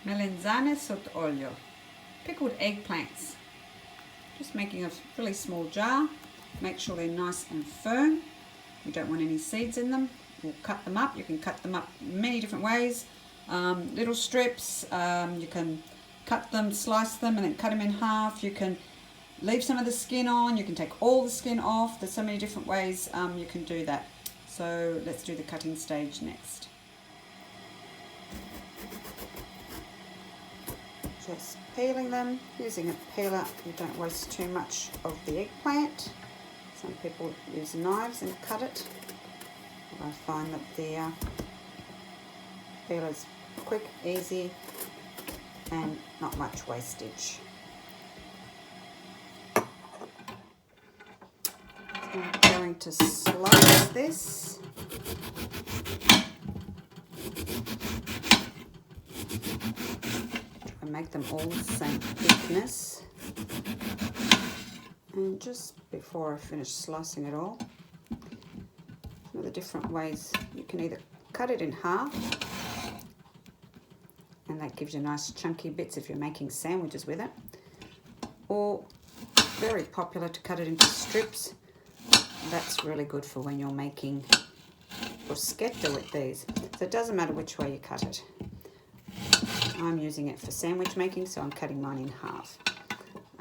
Melanzane Sott olio, pickled eggplants. Just making a really small jar. Make sure they're nice and firm. You don't want any seeds in them. We'll cut them up. You can cut them up many different ways. Little strips. You can cut them, slice them, and then cut them in half. You can leave some of the skin on. You can take all the skin off. There's so many different ways you can do that. So let's do the cutting stage next. Just peeling them, using a peeler. You don't waste too much of the eggplant. Some people use knives and cut it. I find that the peeler's quick, easy, and not much wastage. So I'm going to slice this. Make them all the same thickness, and just before I finish slicing it all, some of the different ways you can either cut it in half, and that gives you nice chunky bits if you're making sandwiches with it, or very popular to cut it into strips. That's really good for when you're making bruschetta with these. So it doesn't matter which way you cut it. I'm using it for sandwich making, so I'm cutting mine in half.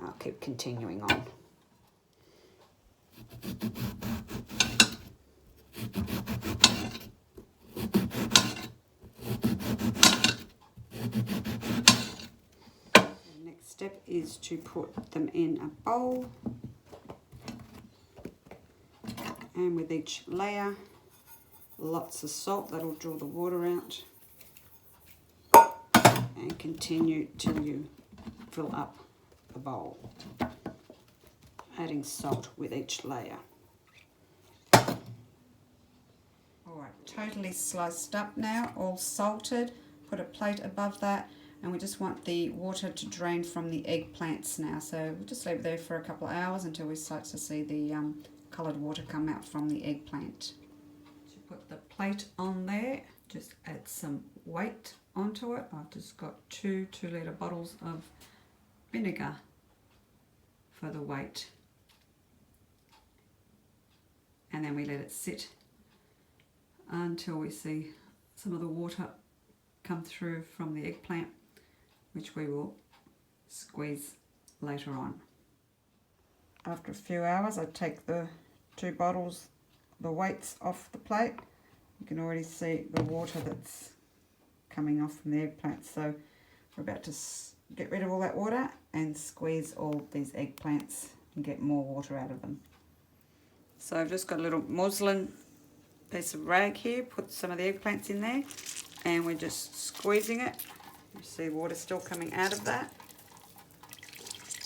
I'll keep continuing on. The next step is to put them in a bowl, and with each layer, lots of salt. That'll draw the water out. And continue till you fill up the bowl, adding salt with each layer. Alright, totally sliced up now, all salted. Put a plate above that, and we just want the water to drain from the eggplants now. So we'll just leave it there for a couple of hours until we start to see the coloured water come out from the eggplant. So put the plate on there, just add some weight onto it. I've just got two 2-litre bottles of vinegar for the weight, and then we let it sit until we see some of the water come through from the eggplant, which we will squeeze later on. After a few hours, I take the 2 bottles, the weights off the plate. You can already see the water that's coming off from the eggplants, so we're about to get rid of all that water and squeeze all these eggplants and get more water out of them. So I've just got a little muslin piece of rag here, put some of the eggplants in there, and we're just squeezing it. You see water still coming out of that.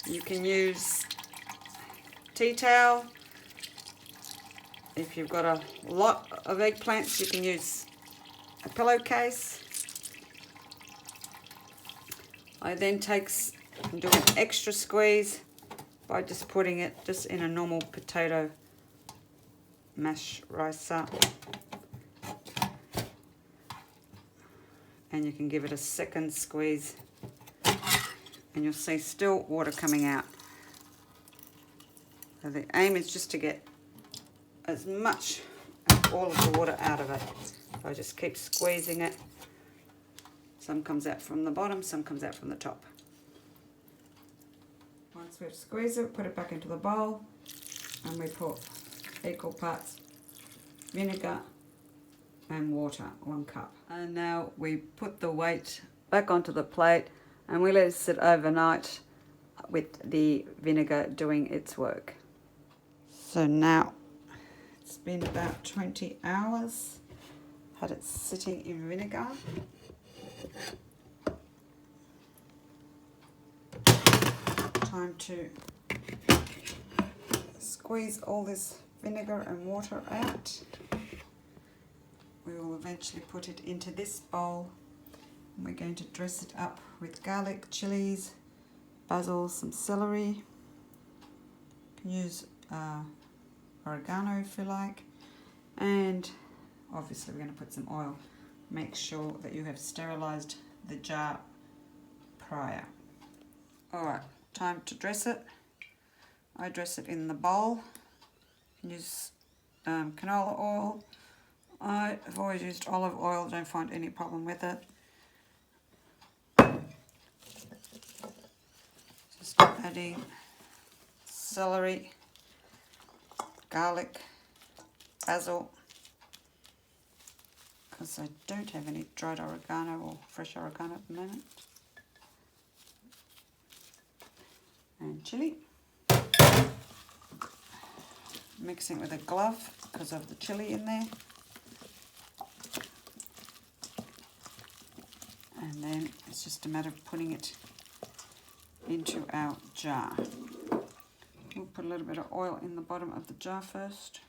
You can use tea towel. If you've got a lot of eggplants, you can use a pillowcase. I then do an extra squeeze by just putting it just in a normal potato mash ricer, and you can give it a second squeeze, and you'll see still water coming out. So the aim is just to get as much of all of the water out of it. So I just keep squeezing it. Some comes out from the bottom, some comes out from the top. Once we've squeezed it, put it back into the bowl, and we put equal parts vinegar and water, 1 cup. And now we put the weight back onto the plate, and we let it sit overnight with the vinegar doing its work. So now it's been about 20 hours, had it sitting in vinegar. Time to squeeze all this vinegar and water out. We will eventually put it into this bowl, and we're going to dress it up with garlic, chilies, basil, some celery. You can use oregano if you like, and obviously we're going to put some oil. Make sure that you have sterilized the jar prior. Alright, time to dress it. I dress it in the bowl. Use canola oil. I've always used olive oil, don't find any problem with it. Just adding celery, garlic, basil, because I don't have any dried oregano or fresh oregano at the moment, and chilli. Mixing with a glove because of the chilli in there. And then it's just a matter of putting it into our jar. We'll put a little bit of oil in the bottom of the jar first.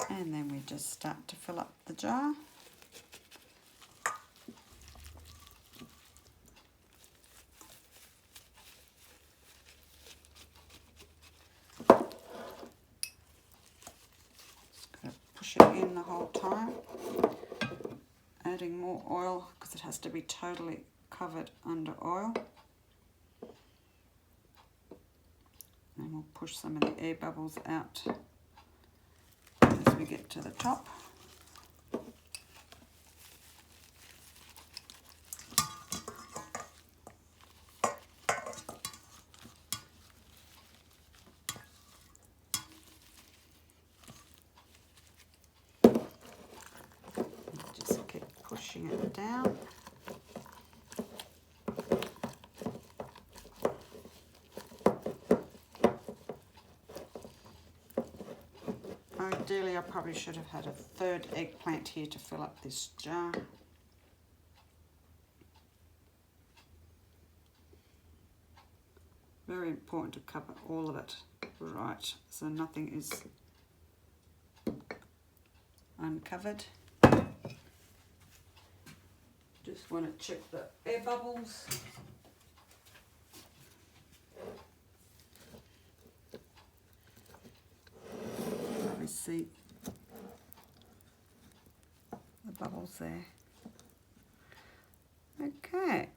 And then we just start to fill up the jar. Push it in the whole time, adding more oil because it has to be totally covered under oil. And we'll push some of the air bubbles out as we get to the top. Pushing it down. Ideally, I probably should have had a third eggplant here to fill up this jar. Very important to cover all of it right, so nothing is uncovered. Just want to check the air bubbles. Probably see the bubbles there. Okay.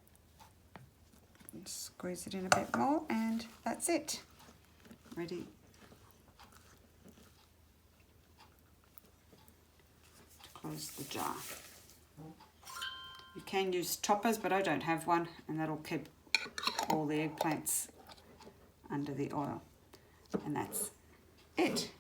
Squeeze it in a bit more and that's it. Ready to close the jar. You can use toppers, but I don't have one, and that'll keep all the eggplants under the oil. And that's it.